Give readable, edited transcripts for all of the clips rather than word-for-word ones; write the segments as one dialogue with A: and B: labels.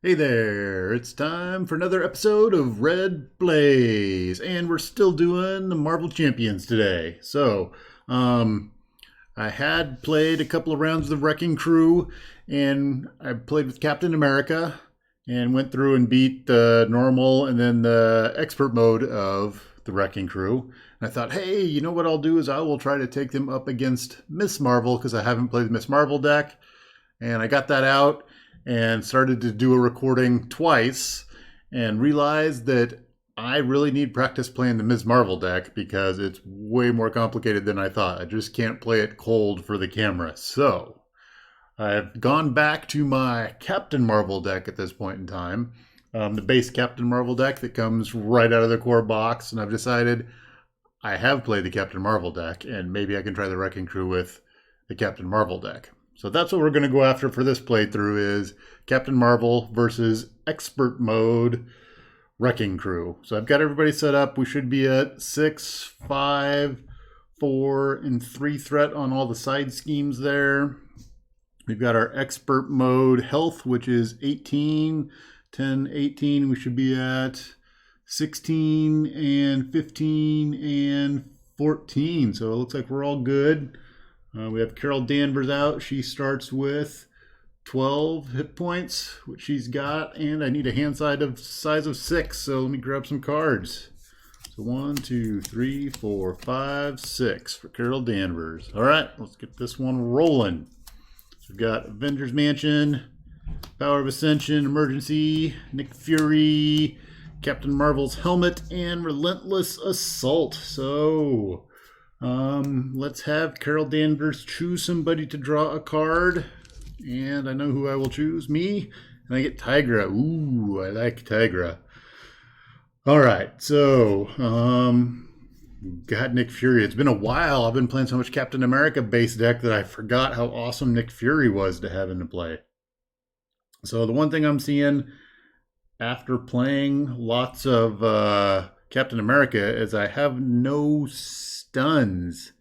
A: Hey there, it's time for another episode of Red Blaze, and we're still doing the Marvel Champions today. Um, I had played a couple of rounds of the Wrecking Crew, and I played with Captain America, and went through and beat the normal and then the expert mode of the Wrecking Crew. And I thought, hey, you know what I'll do is I will try to take them up against Miss Marvel because I haven't played the Miss Marvel deck, and I got that out and started to do a recording twice and realized that I really need practice playing the Ms. Marvel deck because it's way more complicated than I thought. I just can't play it cold for the camera. So I've gone back to my Captain Marvel deck at this point in time, the base Captain Marvel deck that comes right out of the core box. And I've decided I have played the Captain Marvel deck, and maybe I can try the Wrecking Crew with the Captain Marvel deck. So that's what we're going to go after for this playthrough is Captain Marvel versus Expert Mode Wrecking Crew. So I've got everybody set up. We should be at 6, 5, 4, and 3 threat on all the side schemes there. We've got our Expert Mode Health, which is 18, 10, 18. We should be at 16 and 15 and 14. So it looks like we're all good. We have Carol Danvers out. She starts with 12 hit points, which she's got, and I need a hand size of 6. So let me grab some cards. So 1, 2, 3, 4, 5, 6 for Carol Danvers. All right, let's get this one rolling. So we've got Avengers Mansion, Power of Ascension, Emergency, Nick Fury, Captain Marvel's Helmet, and Relentless Assault. So let's have Carol Danvers choose somebody to draw a card. And I know who I will choose. Me. And I get Tigra. Ooh, I like Tigra. Alright, so got Nick Fury. It's been a while. I've been playing so much Captain America base deck that I forgot how awesome Nick Fury was to have into play. So the one thing I'm seeing after playing lots of Captain America is I have no stuns.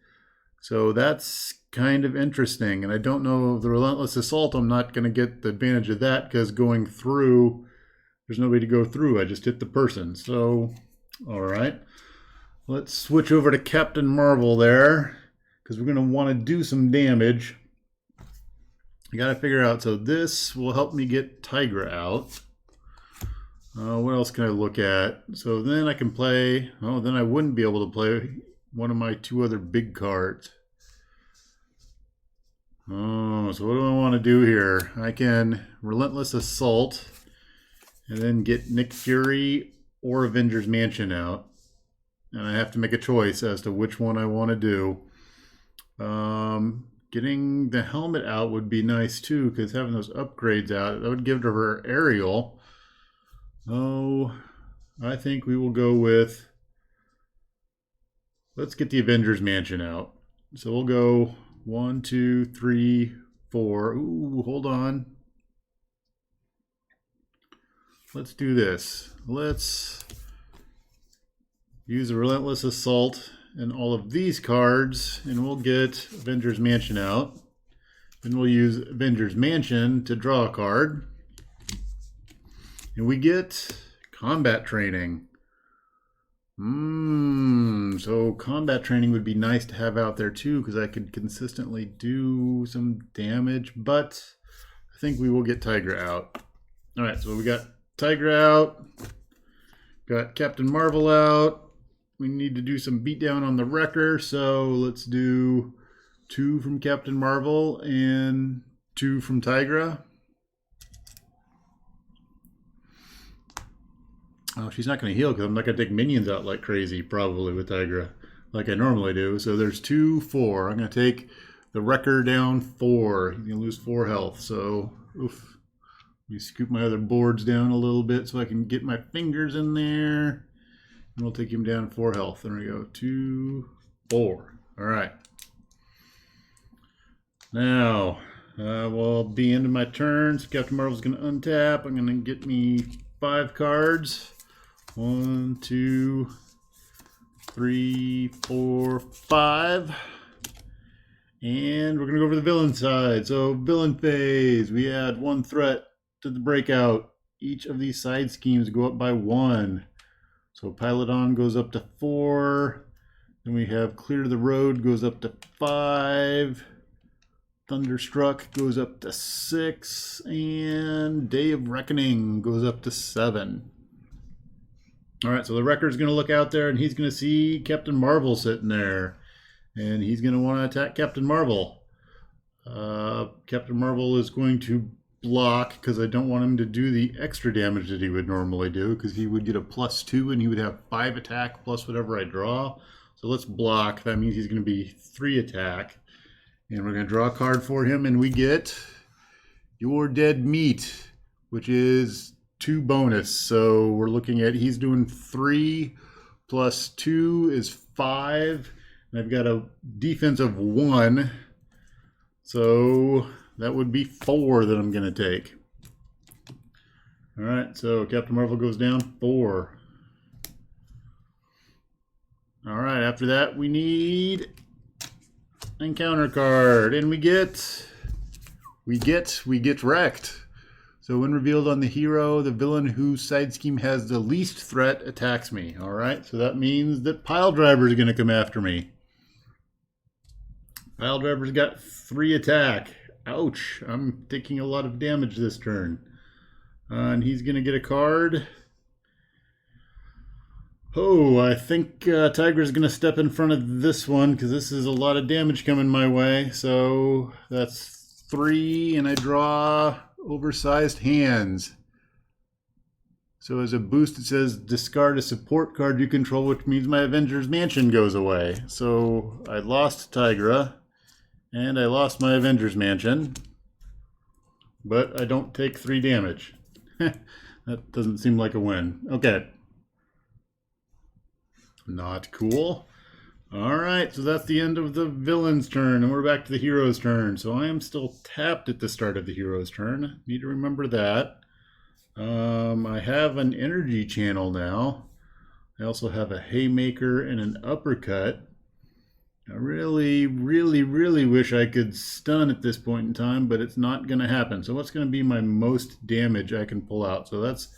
A: So that's kind of interesting. And I don't know the Relentless Assault. I'm not going to get the advantage of that because going through, there's no way to go through. I just hit the person. So, all right. Let's switch over to Captain Marvel there because we're going to want to do some damage. I got to figure out. So this will help me get Tigra out. What else can I look at? So then I can play, then I wouldn't be able to play one of my 2 other big cards. So what do I want to do here? I can Relentless Assault and then get Nick Fury or Avengers Mansion out. And I have to make a choice as to which one I want to do. Getting the helmet out would be nice too, because having those upgrades out, that would give her aerial. Oh, I think we will go with, let's get the Avengers Mansion out. So we'll go 1, 2, 3, 4. Ooh, hold on. Let's do this. Let's use a Relentless Assault and all of these cards, and we'll get Avengers Mansion out. Then we'll use Avengers Mansion to draw a card. And we get combat training. So combat training would be nice to have out there too, because I could consistently do some damage, but I think we will get Tigra out. All right, so we got Tigra out, got Captain Marvel out. We need to do some beatdown on the Wrecker, so let's do 2 from Captain Marvel and 2 from Tigra. Oh, she's not going to heal because I'm not going to take minions out like crazy, probably, with Tigra, like I normally do. So there's 2, 4. I'm going to take the Wrecker down 4. He's going to lose 4 health. So, oof. Let me scoop my other boards down a little bit so I can get my fingers in there. And we'll take him down 4 health. There we go. 2, 4. All right. Now, we'll be into my turn. So Captain Marvel's going to untap. I'm going to get me 5 cards. 1, 2, 3, 4, 5. And we're going to go over the villain side. So villain phase, we add 1 threat to the breakout. each of these side schemes go up by 1. So Pilot On goes up to 4. Then we have Clear the Road goes up to 5. Thunderstruck goes up to 6. And Day of Reckoning goes up to 7. All right, so the Wrecker's going to look out there, and he's going to see Captain Marvel sitting there. And he's going to want to attack Captain Marvel. Captain Marvel is going to block because I don't want him to do the extra damage that he would normally do, because he would get a +2 and he would have 5 attack plus whatever I draw. So let's block. That means he's going to be 3 attack. And we're going to draw a card for him, and we get Your Dead Meat, which is 2 bonus. So we're looking at, he's doing 3 plus 2 is 5. And I've got a defense of 1. So that would be 4 that I'm going to take. All right, so Captain Marvel goes down 4. All right, after that we need encounter card, and we get wrecked. So when revealed on the hero, the villain whose side scheme has the least threat attacks me. All right, so that means that Pile Driver is going to come after me. Pile Driver's got 3 attack. Ouch, I'm taking a lot of damage this turn. And he's going to get a card. Oh, I think Tiger's going to step in front of this one because this is a lot of damage coming my way. So that's 3, and I draw Oversized Hands. So as a boost, it says discard a support card you control, which means my Avengers Mansion goes away. So I lost Tigra, and I lost my Avengers Mansion, but I don't take 3 damage. That doesn't seem like a win. Okay. Not cool. All right, so that's the end of the villain's turn, and we're back to the hero's turn. So I am still tapped at the start of the hero's turn. Need to remember that. I have an energy channel now. I also have a haymaker and an uppercut. I really, really, really wish I could stun at this point in time, but it's not going to happen. So what's going to be my most damage I can pull out? So that's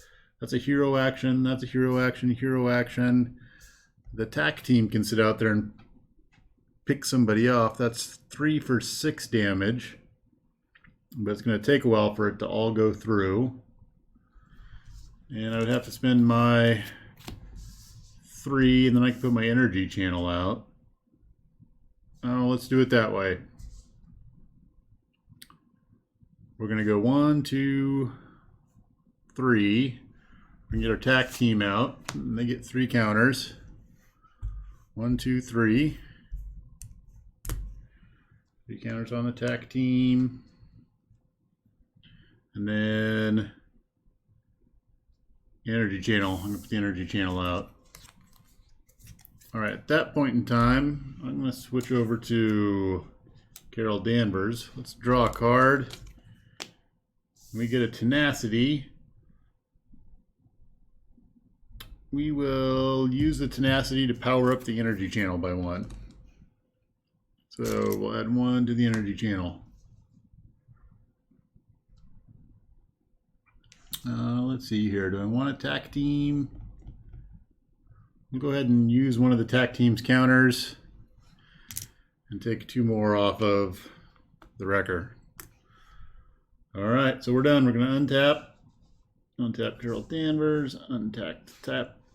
A: a hero action, that's a hero action, hero action. The attack team can sit out there and pick somebody off. That's 3 for 6 damage. But it's going to take a while for it to all go through. And I would have to spend my 3, and then I can put my energy channel out. Oh, let's do it that way. We're going to go 1, 2, 3. We can get our attack team out. And they get 3 counters. 1, 2, 3. 3 counters on the attack team. And then energy channel. I'm going to put the energy channel out. All right, at that point in time, I'm going to switch over to Carol Danvers. Let's draw a card. We get a tenacity. We will use the tenacity to power up the energy channel by 1. So we'll add 1 to the energy channel. Let's see here. Do I want a attack team? We'll go ahead and use one of the attack team's counters and take 2 more off of the Wrecker. All right, so we're done. We're going to untap Carol Danvers, untap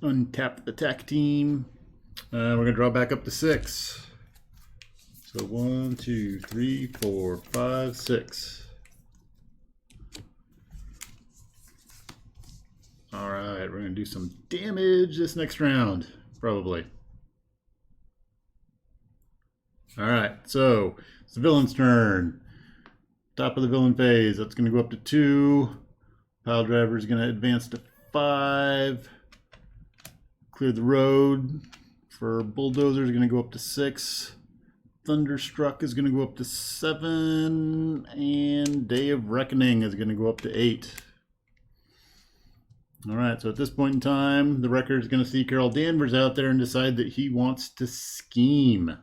A: the attack team. We're going to draw back up to 6. So 1, 2, 3, 4, 5, 6. All right, we're going to do some damage this next round, probably. All right, so it's the villain's turn. Top of the villain phase, that's going to go up to 2. Pile Driver is going to advance to 5. Clear the Road for Bulldozer is going to go up to 6. Thunderstruck is going to go up to 7. And Day of Reckoning is going to go up to 8. All right, so at this point in time, the Wrecker is going to see Carol Danvers out there and decide that he wants to scheme.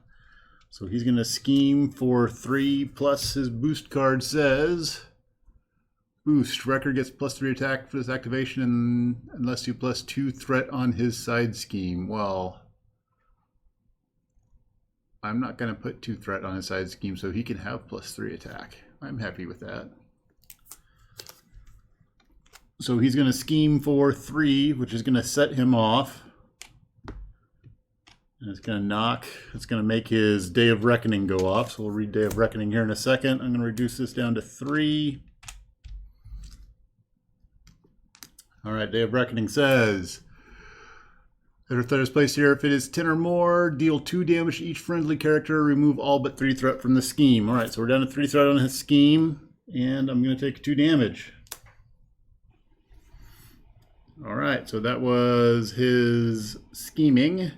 A: So he's going to scheme for 3, plus his boost card says Boost. Wrecker gets +3 attack for this activation unless you +2 threat on his side scheme. Well, I'm not going to put 2 threat on his side scheme, so he can have +3 attack. I'm happy with that. So he's going to scheme for 3, which is going to set him off. And it's going to knock. It's going to make his Day of Reckoning go off. So we'll read Day of Reckoning here in a second. I'm going to reduce this down to 3. All right, Day of Reckoning says, after threat is placed here, if it is 10 or more, deal 2 damage to each friendly character, remove all but 3 threat from the scheme. All right, so we're down to 3 threat on his scheme, and I'm going to take 2 damage. All right, so that was his scheming.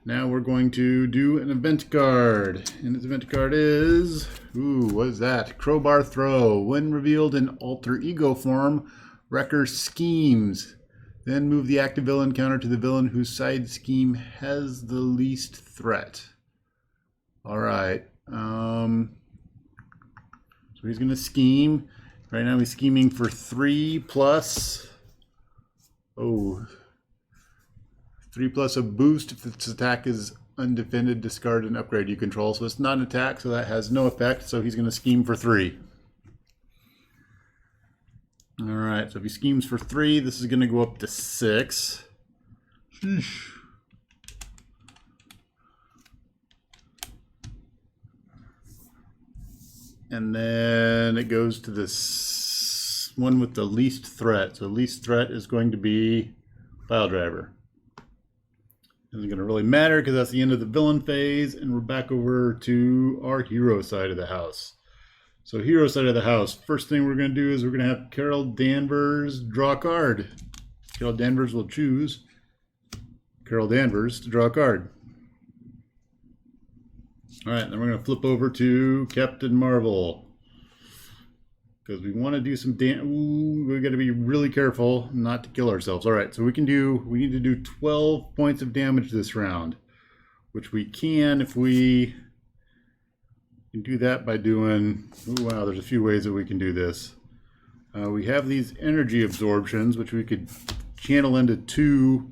A: Now we're going to do an event card. And his event card is, what is that? Crowbar Throw. When revealed in alter ego form, Wrecker schemes. Then move the active villain counter to the villain whose side scheme has the least threat. All right. So he's going to scheme. Right now he's scheming for 3 plus... 3 plus a boost if its attack is undefended, discard an upgrade you control. So it's not an attack, so that has no effect. So he's going to scheme for 3. All right, so if he schemes for 3, this is going to go up to 6. Sheesh. And then it goes to this one with the least threat. So least threat is going to be File Driver. Isn't going to really matter because that's the end of the villain phase, and we're back over to our hero side of the house. So hero side of the house, first thing we're going to do is we're going to have Carol Danvers draw a card. Carol Danvers will choose Carol Danvers to draw a card. All right, then we're going to flip over to Captain Marvel. Because we want to do some we got to be really careful not to kill ourselves. All right, so we need to do 12 points of damage this round, which we can if we can do that by doing, wow, there's a few ways that we can do this. We have these energy absorptions, which we could channel into 2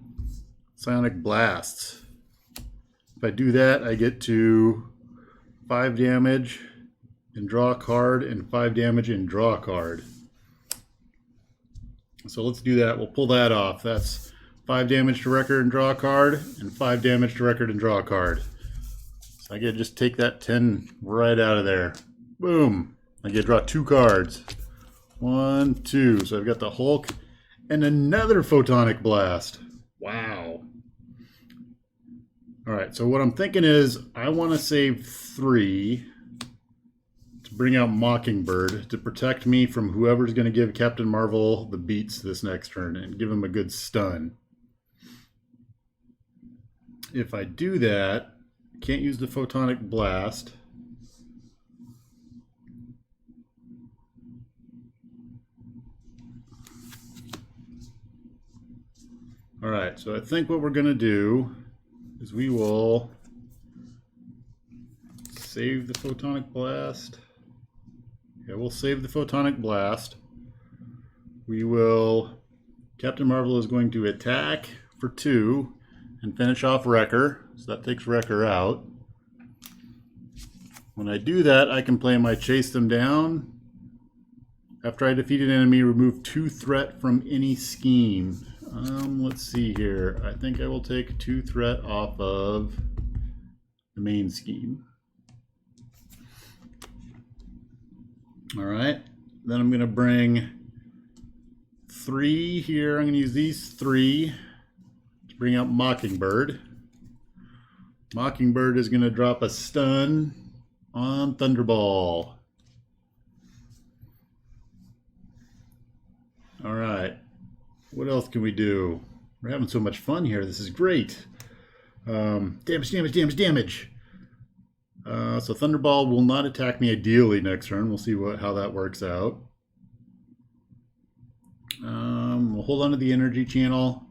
A: psionic blasts. If I do that, I get to 5 damage and draw a card, and 5 damage and draw a card. So let's do that. We'll pull that off. That's 5 damage to Wrecker and draw a card, and 5 damage to Wrecker and draw a card. So I get to just take that 10 right out of there. Boom. I get to draw 2 cards. 1, 2. So I've got the Hulk and another photonic blast. Wow. All right, so what I'm thinking is I want to save 3 to bring out Mockingbird to protect me from whoever's going to give Captain Marvel the beats this next turn and give him a good stun. If I do that, I can't use the photonic blast. All right, so I think what we're going to do is we will save the photonic blast. Yeah, we'll save the photonic blast. We will, Captain Marvel is going to attack for 2 and finish off Wrecker. So that takes Wrecker out. When I do that, I can play my Chase Them Down. After I defeat an enemy, remove 2 threat from any scheme. Let's see here. I think I will take 2 threat off of the main scheme. All right. Then I'm going to bring 3 here. I'm going to use these 3 to bring out Mockingbird. Mockingbird is going to drop a stun on Thunderball. All right. What else can we do? We're having so much fun here. This is great. Damage, damage, damage, damage. So Thunderball will not attack me ideally next turn. We'll see how that works out. We'll hold on to the energy channel.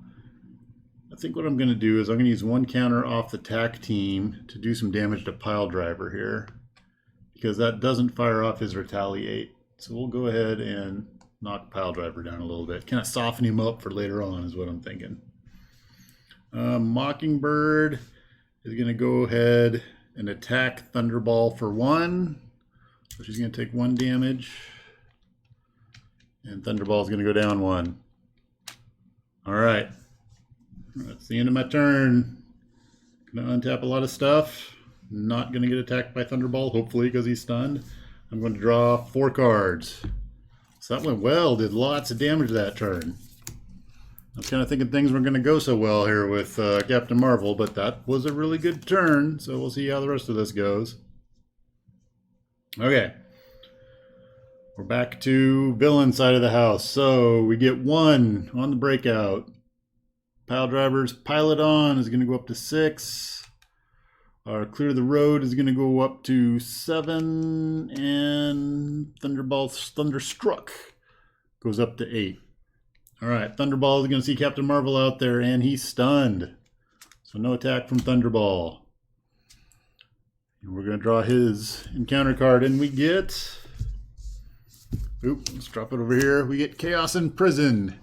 A: I think what I'm going to do is I'm going to use 1 counter off the TAC team to do some damage to Pile Driver here, because that doesn't fire off his Retaliate. So we'll go ahead and knock Pile Driver down a little bit. Kind of soften him up for later on is what I'm thinking. Mockingbird is going to go ahead and attack Thunderball for 1. So she's going to take 1 damage. And Thunderball is going to go down 1. All right. That's the end of my turn. Going to untap a lot of stuff. Not going to get attacked by Thunderball, hopefully, because he's stunned. I'm going to draw 4 cards. So that went well. Did lots of damage that turn. I was kind of thinking things weren't going to go so well here with Captain Marvel, but that was a really good turn. So we'll see how the rest of this goes. Okay. We're back to villain side of the house. So we get 1 on the breakout. Pile Driver's Pilot On is going to go up to 6. Our Clear the Road is going to go up to 7. And Thunderball's Thunderstruck goes up to 8. All right, Thunderball is going to see Captain Marvel out there, and he's stunned. So no attack from Thunderball. And we're going to draw his encounter card, and we get... Oop, let's drop it over here. We get Chaos Imprisoned.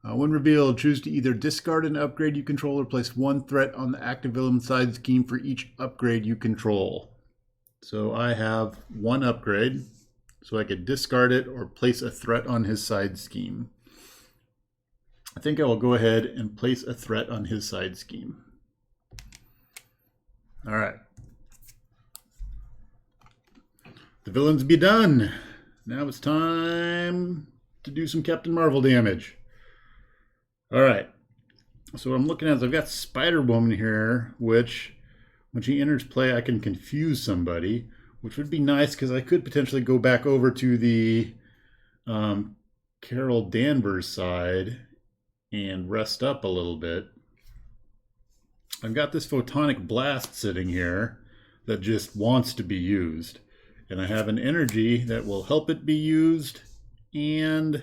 A: When revealed, choose to either discard an upgrade you control or place 1 threat on the active villain side scheme for each upgrade you control. So I have 1 upgrade, so I could discard it or place a threat on his side scheme. I think I will go ahead and place a threat on his side scheme. All right. The villains be done. Now it's time to do some Captain Marvel damage. All right. So what I'm looking at is I've got Spider-Woman here, which when she enters play, I can confuse somebody, which would be nice because I could potentially go back over to the Carol Danvers side and rest up a little bit. I've got this Photonic Blast sitting here that just wants to be used. And I have an energy that will help it be used. And,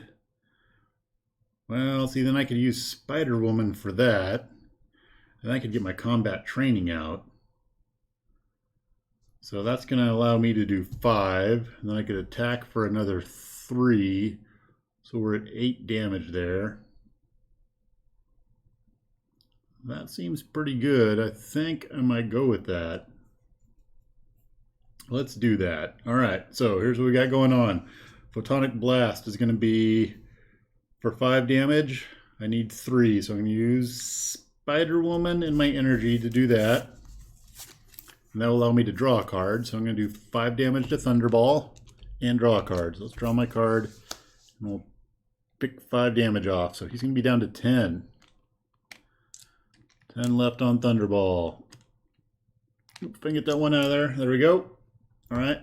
A: well, see, then I could use Spider-Woman for that. And I could get my combat training out. So that's going to allow me to do 5. And then I could attack for another 3. So we're at 8 damage there. That seems pretty good. I think I might go with that. Let's do that. All right, so here's what we got going on. Photonic Blast is going to be for 5 damage. I need 3, so I'm going to use Spider-Woman and my energy to do that. And that will allow me to draw a card. So I'm going to do 5 damage to Thunderball and draw a card. So let's draw my card, and we'll pick 5 damage off. So he's going to be down to 10. 10 left on Thunderball. If I can get that one out of there. There we go. All right.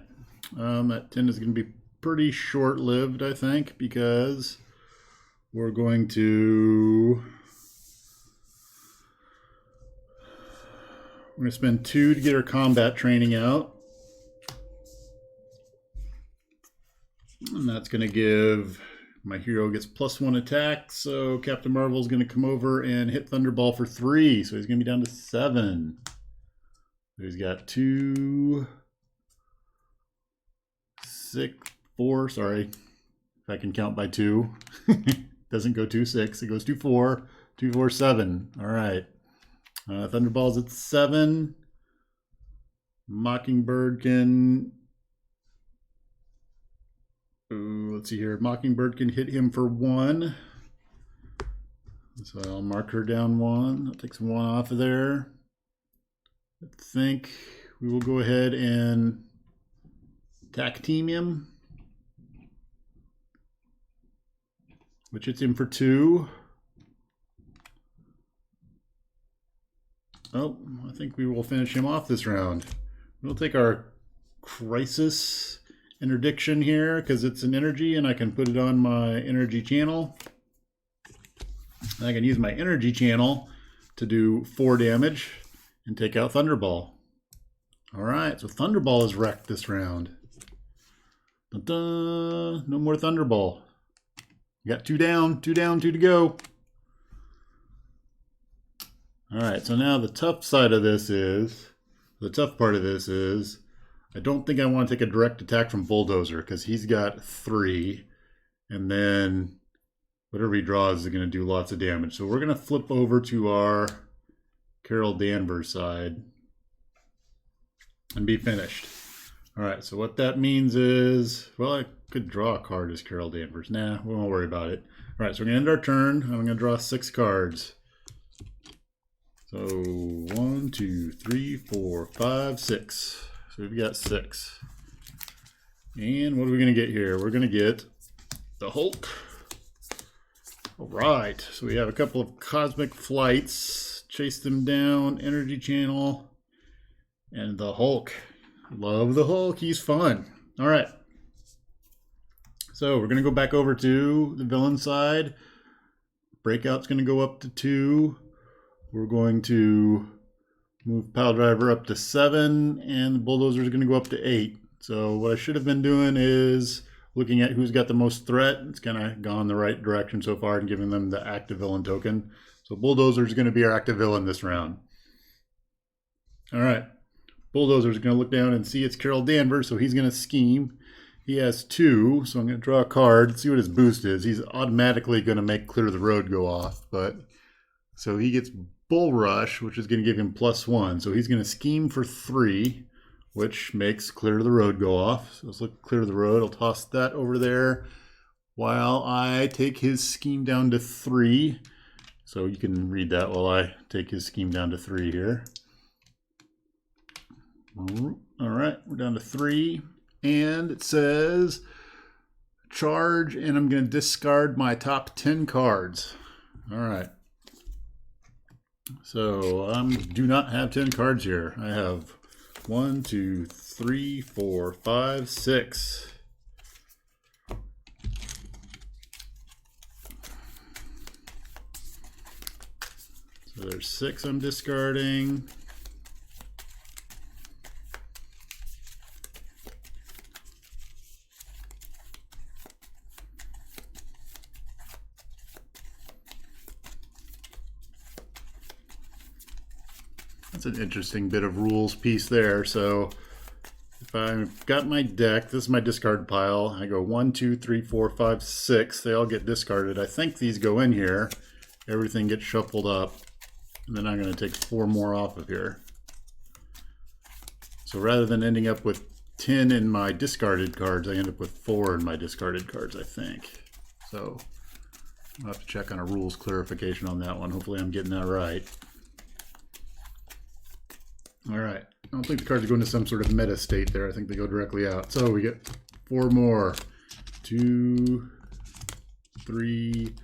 A: That 10 is going to be pretty short-lived, I think, because we're going to spend 2 to get our combat training out. And that's going to give my hero gets +1 attack, so Captain Marvel is going to come over and hit Thunderball for 3, so he's going to be down to 7. So he's got 2, 6, 4, sorry, if I can count by 2. Doesn't go 2, 6, it goes 2, 4, 2, 4, 7. All right. Thunderball's at 7. Mockingbird can... let's see here. Mockingbird can hit him for 1. So I'll mark her down 1. That takes 1 off of there. I think we will go ahead and attack team him, which hits him for 2. Oh, I think we will finish him off this round. We'll take our Crisis Interdiction here because it's an energy and I can put it on my energy channel. And I can use my energy channel to do 4 damage and take out Thunderball. All right, so Thunderball is wrecked this round. Dun-dun. No more Thunderball. You got 2 down, 2 down, 2 to go. All right, so now the tough side of this is, the tough part of this is, I don't think I want to take a direct attack from Bulldozer because he's got 3. and then whatever he draws is going to do lots of damage. So we're going to flip over to our Carol Danvers side and be finished. All right, so what that means is, well, I could draw a card as Carol Danvers. Nah, we won't worry about it. All right, so we're going to end our turn. I'm going to draw 6 cards. So 1, 2, 3, 4, 5, 6. So we've got 6. And what are we going to get here? We're going to get the Hulk. All right, so we have a couple of cosmic flights. Chase them down, energy channel, and the Hulk. Love the Hulk, he's fun. All right, so we're going to go back over to the villain side. Breakout's going to go up to 2. We're going to move Pile Driver up to 7, and the Bulldozer is going to go up to 8. So what I should have been doing is looking at who's got the most threat. It's kind of gone the right direction so far and giving them the active villain token. So Bulldozer is going to be our active villain this round. All right. Bulldozer is going to look down and see it's Carol Danvers, so he's going to scheme. He has 2, so I'm going to draw a card, see what his boost is. He's automatically going to make Clear the Road go off, but so he gets Bull Rush, which is going to give him +1. So he's going to scheme for 3, which makes Clear the Road go off. So let's look at Clear the Road. I'll toss that over there while I take his scheme down to 3. So you can read that while I take his scheme down to 3 here. All right, we're down to 3. And it says charge, and I'm going to discard my top 10 cards. All right. So I do not have 10 cards here. I have 1, 2, 3, 4, 5, 6. So there's 6 I'm discarding. That's an interesting bit of rules piece there. So if I've got my deck, this is my discard pile. I go 1, 2, 3, 4, 5, 6. They all get discarded. I think these go in here. Everything gets shuffled up. And then I'm going to take 4 more off of here. So rather than ending up with 10 in my discarded cards, I end up with 4 in my discarded cards, I think. So I'll have to check on a rules clarification on that one. Hopefully I'm getting that right. All right, I don't think the cards go into some sort of meta state there. I think they go directly out. So we get 4 more. 2, 3,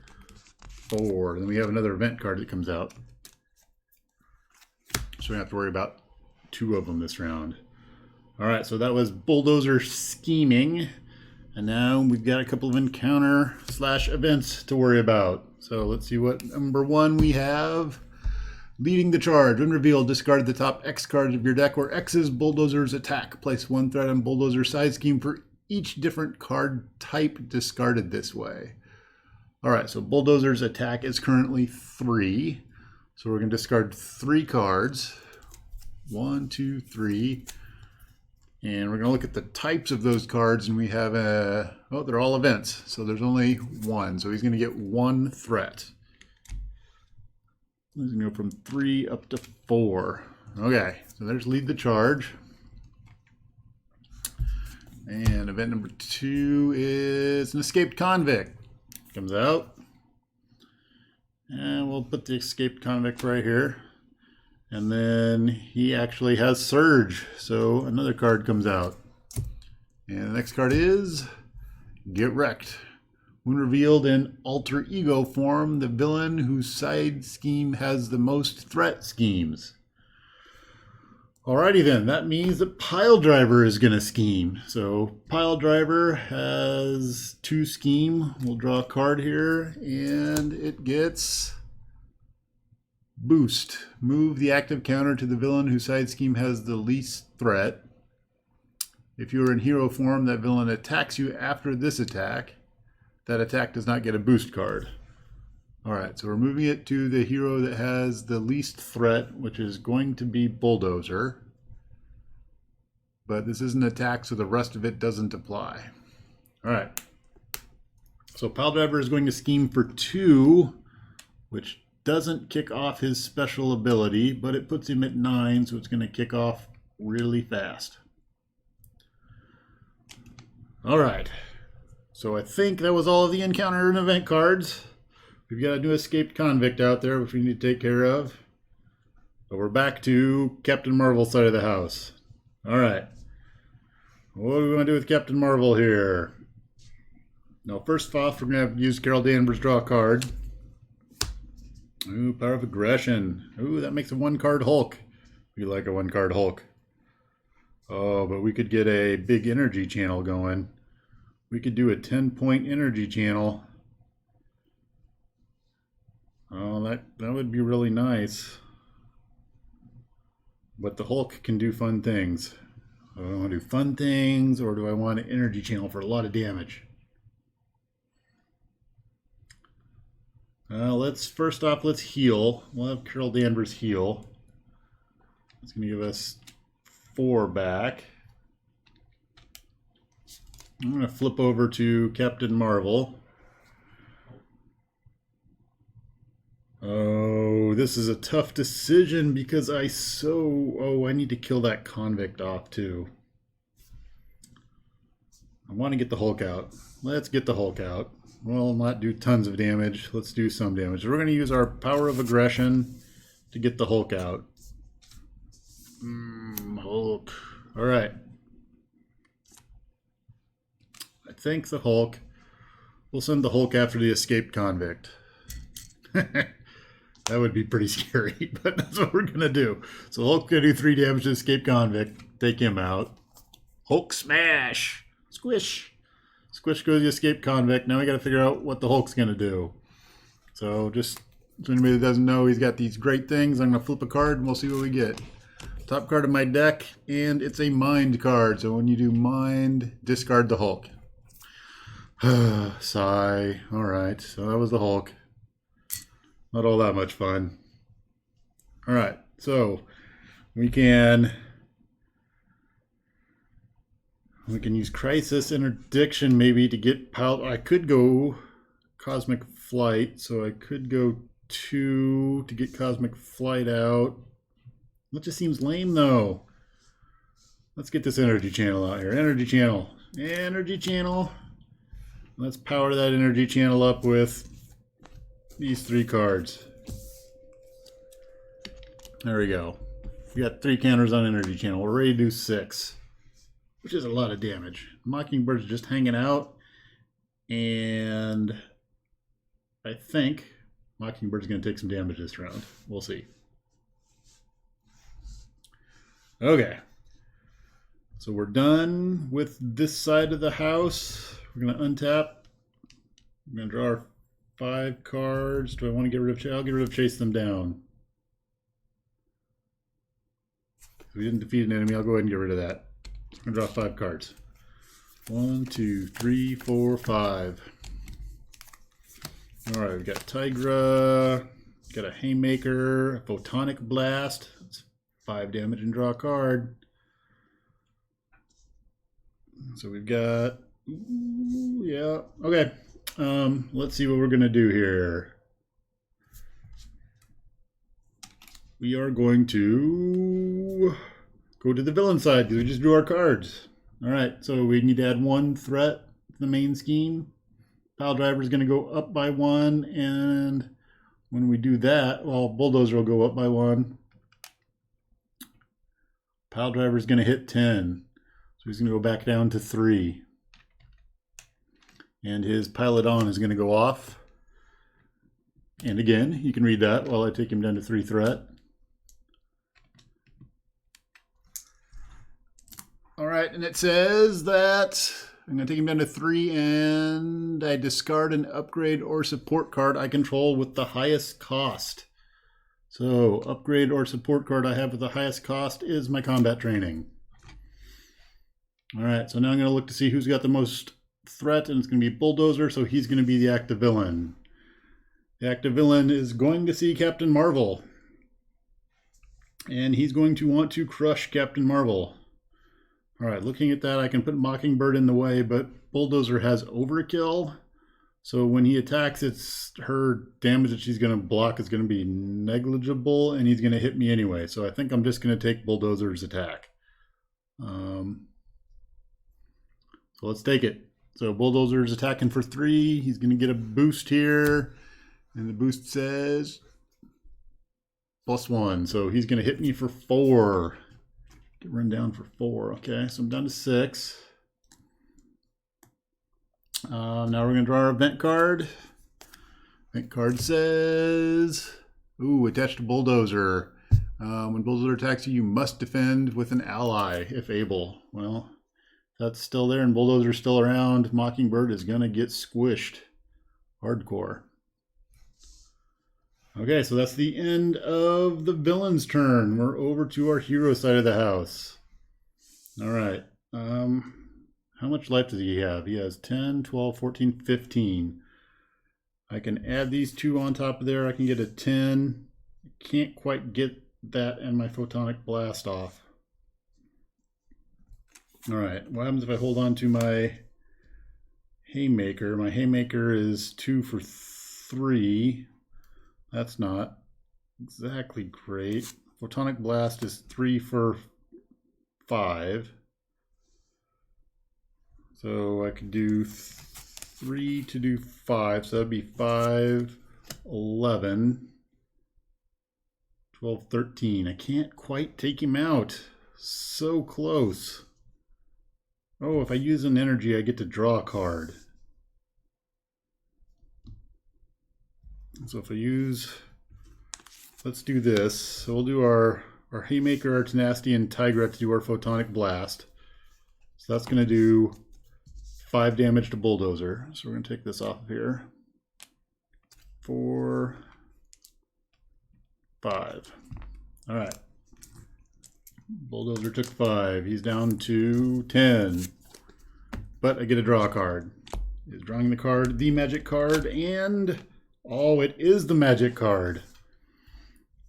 A: 4. Then we have another event card that comes out. So we have to worry about 2 of them this round. All right, so that was Bulldozer scheming. And now we've got a couple of encounter/events to worry about. So let's see what number 1 we have. Leading the charge. When revealed, discard the top X cards of your deck where X is Bulldozer's attack. Place 1 threat on Bulldozer's side scheme for each different card type discarded this way. All right, so Bulldozer's attack is currently 3. So we're going to discard 3 cards. 1, 2, 3. And we're going to look at the types of those cards, and we have oh, they're all events. So there's only 1. So he's going to get 1 threat. He's going to go from 3 up to 4. Okay, so there's lead the charge. And event number 2 is an escaped convict. Comes out. And we'll put the escaped convict right here. And then he actually has Surge. So another card comes out. And the next card is Get Wrecked. When revealed in alter ego form, the villain whose side scheme has the most threat schemes. Alrighty then, that means that Pile Driver is going to scheme. So Pile Driver has 2 scheme. We'll draw a card here, and it gets Boost. Move the active counter to the villain whose side scheme has the least threat. If you are in hero form, that villain attacks you after this attack. That attack does not get a boost card. Alright, so we're moving it to the hero that has the least threat, which is going to be Bulldozer. But this is an attack, so the rest of it doesn't apply. Alright. So Piledriver is going to scheme for 2, which doesn't kick off his special ability, but it puts him at 9, so it's going to kick off really fast. All right. So I think that was all of the encounter and event cards. We've got a new escaped convict out there, which we need to take care of. But we're back to Captain Marvel's side of the house. All right. What are we going to do with Captain Marvel here? Now, first off, we're going to use Carol Danvers' draw a card. Ooh, Power of Aggression. Ooh, that makes a 1-card Hulk. We like a 1-card Hulk. Oh, but we could get a big energy channel going. We could do a 10-point energy channel. Oh, that would be really nice. But the Hulk can do fun things. Do I want to do fun things, or do I want an energy channel for a lot of damage? First off, let's heal. We'll have Carol Danvers heal. It's going to give us 4 back. I'm going to flip over to Captain Marvel. Oh, this is a tough decision because I need to kill that convict off too. I want to get the Hulk out. Let's get the Hulk out. We'll not do tons of damage. Let's do some damage. We're going to use our Power of Aggression to get the Hulk out. Hulk. All right. I think the Hulk. We'll send the Hulk after the escaped convict. That would be pretty scary, but that's what we're going to do. So Hulk's going to do 3 damage to the escaped convict. Take him out. Hulk smash. Squish. Squish goes the escaped convict. Now we got to figure out what the Hulk's going to do. So just so anybody that doesn't know, he's got these great things. I'm going to flip a card and we'll see what we get. Top card of my deck, and it's a mind card. So when you do mind, discard the Hulk. Sigh. All right. So that was the Hulk. Not all that much fun. All right. So we can use Crisis Interdiction maybe to get I could go Cosmic Flight, so I could go 2 to get Cosmic Flight out. That just seems lame though. Let's get this energy channel out here. Energy channel. Energy channel. Let's power that energy channel up with these 3 cards. There we go. We got 3 counters on energy channel. We're ready to do 6. Which is a lot of damage. Mockingbird's just hanging out, and I think Mockingbird's going to take some damage this round. We'll see. Okay. So we're done with this side of the house. We're going to untap. We're going to draw our 5 cards. Do I want to get rid of Chase? I'll get rid of Chase Them Down. If we didn't defeat an enemy, I'll go ahead and get rid of that. I'm going to draw 5 cards. 1, 2, 3, 4, 5. All right, we've got Tigra, got a Haymaker, a Photonic Blast. That's 5 damage and draw a card. So we've got, yeah, okay. Let's see what we're going to do here. We are going to go to the villain side because we just drew our cards. All right, so we need to add 1 threat to the main scheme. Piledriver is going to go up by 1, and when we do that, well, Bulldozer will go up by 1. Piledriver is going to hit 10, so he's going to go back down to 3. And his Pilot On is going to go off. And again, you can read that while I take him down to 3 threat. All right, and it says that I'm going to take him down to 3, and I discard an upgrade or support card I control with the highest cost. So, upgrade or support card I have with the highest cost is my combat training. All right, so now I'm going to look to see who's got the most threat, and it's going to be Bulldozer, so he's going to be the active villain. The active villain is going to see Captain Marvel, and he's going to want to crush Captain Marvel. All right, looking at that, I can put Mockingbird in the way, but Bulldozer has overkill, So when he attacks, it's her damage that she's going to block is going to be negligible, and he's going to hit me anyway. So I think I'm just going to take Bulldozer's attack. So let's take it. So Bulldozer's attacking for 3. He's going to get a boost here. And the boost says +1. So he's going to hit me for 4. Get run down for 4. Okay, so I'm down to 6. Now we're going to draw our event card. Event card says, ooh, attached to Bulldozer. When Bulldozer attacks you, you must defend with an ally if able. Well, that's still there and Bulldozer's still around. Mockingbird is going to get squished. Hardcore. Okay, so that's the end of the villain's turn. We're over to our hero side of the house. All right. How much life does he have? He has 10, 12, 14, 15. I can add these 2 on top of there. I can get a 10. Can't quite get that and my photonic blast off. All right, what happens if I hold on to my haymaker? My haymaker is 2 for 3. That's not exactly great. Photonic blast is 3 for 5. So I could do 3 to do 5. So that'd be 5, 11, 12, 13. I can't quite take him out. So close. Oh, if I use an energy, I get to draw a card. So if I use, let's do this. So we'll do our Haymaker, our Tenacity, and Tigret to do our Photonic Blast. So that's going to do 5 damage to Bulldozer. So we're going to take this off of here. 4, 5. All right. Bulldozer took 5. He's down to 10. But I get to draw a card. He's drawing the card, the magic card, and oh, it is the magic card.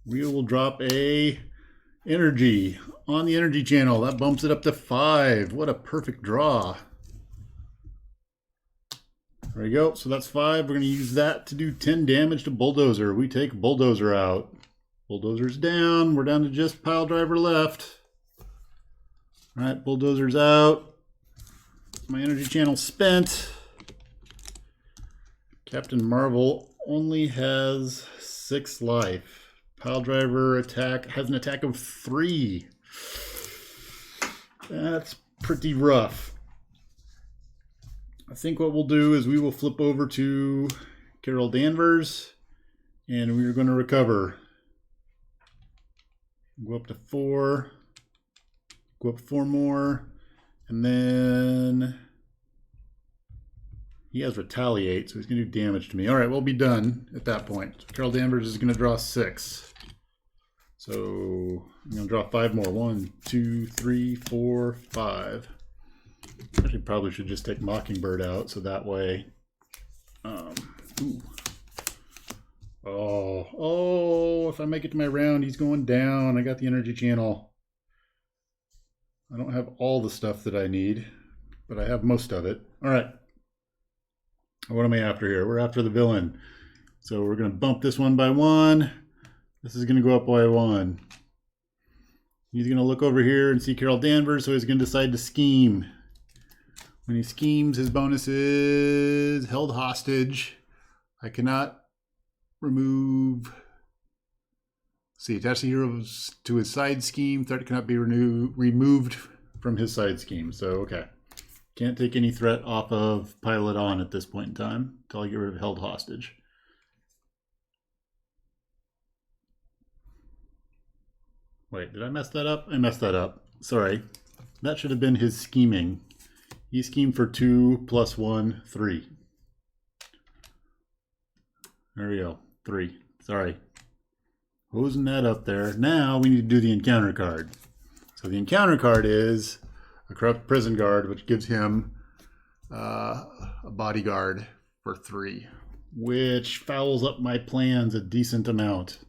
A: We will drop a energy on the energy channel. That bumps it up to 5. What a perfect draw. There we go. So that's 5. We're going to use that to do 10 damage to Bulldozer. We take Bulldozer out. Bulldozer's down. We're down to just Pile Driver left. All right, Bulldozer's out. My energy channel spent. Captain Marvel only has 6 life. Pile Driver attack has an attack of 3. That's pretty rough. I think what we'll do is we will flip over to Carol Danvers and we're going to recover. Go up to 4. Go up 4 more. And then he has Retaliate, so he's going to do damage to me. All right, we'll be done at that point. So Carol Danvers is going to draw 6. So I'm going to draw 5 more. 1, 2, 3, 4, 5. Actually, probably should just take Mockingbird out, so that way... Oh, if I make it to my round, he's going down. I got the energy channel. I don't have all the stuff that I need, but I have most of it. All right. What am I after here? We're after the villain. So we're going to bump this one by 1. This is going to go up by 1. He's going to look over here and see Carol Danvers, so he's going to decide to scheme. When he schemes, his bonus is held hostage. I cannot remove. See, attach the hero to his side scheme. Threat cannot be removed from his side scheme. So, okay. Can't take any threat off of Pilot on at this point in time until I get rid of held hostage. Wait, did I mess that up? I messed that up. Sorry. That should have been his scheming. He schemed for 2 + 1, 3. There we go. 3. Sorry. Hosing that up there. Now we need to do the encounter card. So the encounter card is a corrupt prison guard, which gives him a bodyguard for 3, which fouls up my plans a decent amount.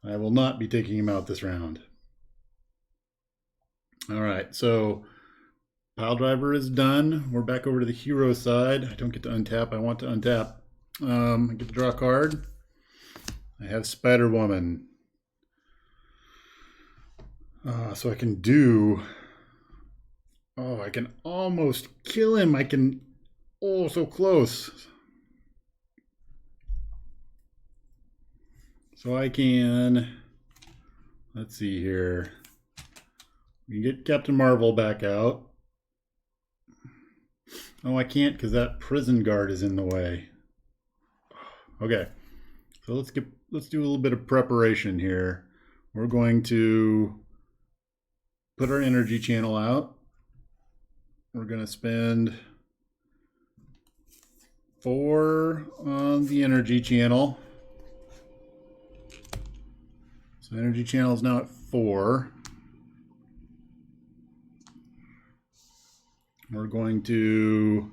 A: I will not be taking him out this round. All right, so Pile driver is done. We're back over to the hero side. I don't get to untap. I want to untap. I get to draw a card. I have Spider Woman. So I can do... Oh, I can almost kill him. I can... Oh, so close. So I can... Let's see here. We can get Captain Marvel back out. Oh, I can't because that prison guard is in the way. Okay, so let's do a little bit of preparation here. We're going to put our energy channel out. We're going to spend 4 on the energy channel. So energy channel is now at 4. We're going to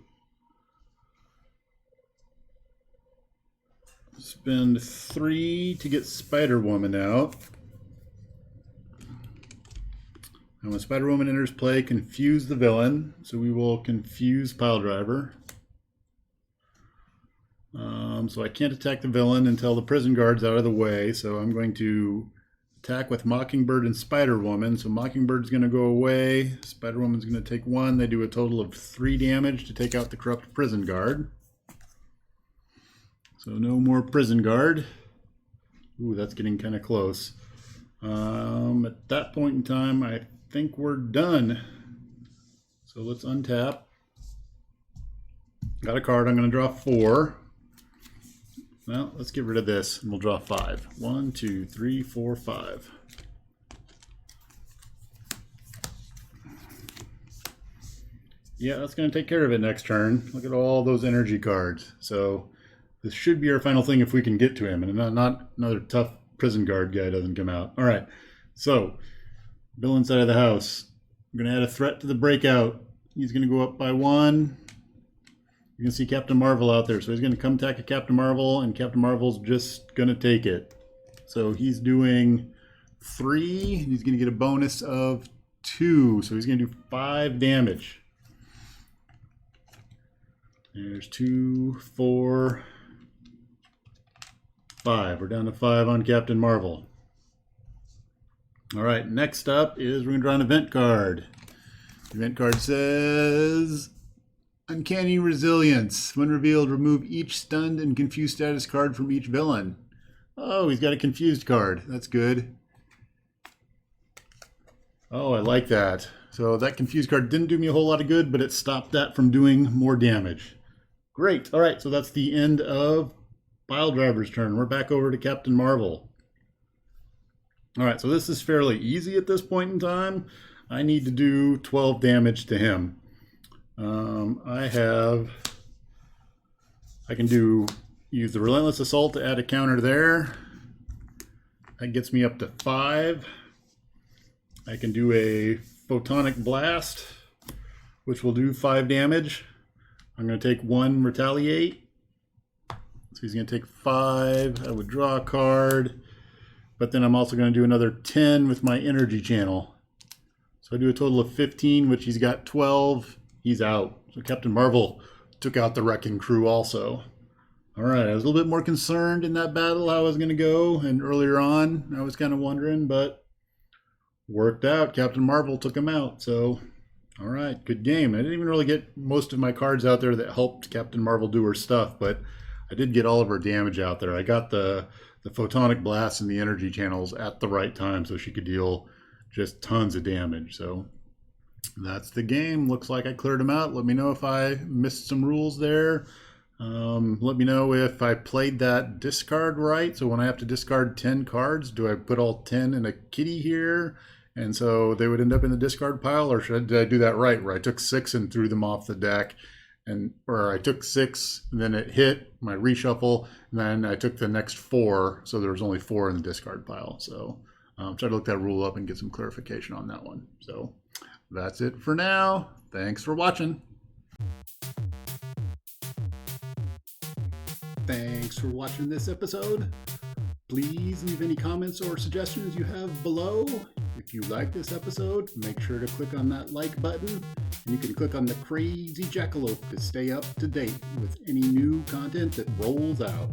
A: spend 3 to get Spider Woman out. And when Spider Woman enters play, confuse the villain. So we will confuse Pile Driver. So I can't attack the villain until the prison guard's out of the way. So I'm going to attack with Mockingbird and Spider Woman. So Mockingbird's going to go away. Spider Woman's going to take 1. They do a total of 3 damage to take out the corrupt prison guard. So no more prison guard. Ooh, that's getting kind of close. At that point in time, I think we're done. So let's untap. Got a card. I'm going to draw 4. Well, let's get rid of this and we'll draw 5. 1, 2, 3, 4, 5. Yeah, that's going to take care of it next turn. Look at all those energy cards. So this should be our final thing if we can get to him and not another tough prison guard guy doesn't come out. All right, so villain side of the house. I'm going to add a threat to the breakout. He's going to go up by 1. You can see Captain Marvel out there. So he's going to come attack a Captain Marvel, and Captain Marvel's just going to take it. So he's doing 3. He's going to get a bonus of 2. So he's going to do 5 damage. There's 2, 4, 5. We're down to 5 on Captain Marvel. All right, next up is we're going to draw an event card. The event card says... Uncanny Resilience. When revealed, remove each stunned and confused status card from each villain. Oh, he's got a confused card. That's good. Oh, I like that. So that confused card didn't do me a whole lot of good, but it stopped that from doing more damage. Great. All right, so that's the end of Pile Driver's turn. We're back over to Captain Marvel. All right, so this is fairly easy at this point in time. I need to do 12 damage to him. I can use the Relentless Assault to add a counter there. That gets me up to 5. I can do a Photonic Blast, which will do 5 damage. I'm going to take 1 Retaliate. So he's going to take 5. I would draw a card, but then I'm also going to do another 10 with my energy channel. So I do a total of 15, which he's got 12. He's out. So Captain Marvel took out the Wrecking Crew also. All right, I was a little bit more concerned in that battle how I was going to go, and earlier on I was kind of wondering, but worked out. Captain Marvel took him out. So, all right, good game. I didn't even really get most of my cards out there that helped Captain Marvel do her stuff, but I did get all of her damage out there. I got the Photonic Blast and the energy channels at the right time so she could deal just tons of damage. So that's the game. Looks like I cleared them out. Let me know if I missed some rules there. Let me know if I played that discard right. So when I have to discard 10 cards, do I put all 10 in a kitty here? And so they would end up in the discard pile, or did I do that right, where I took 6 and threw them off the deck? Or I took 6, and then it hit my reshuffle, and then I took the next 4, so there was only 4 in the discard pile. So try to look that rule up and get some clarification on that one. So that's it for now. Thanks for watching. Thanks for watching this episode. Please leave any comments or suggestions you have below. If If you like this episode, make sure to click on that like button, and you can click on the crazy jackalope to stay up to date with any new content that rolls out.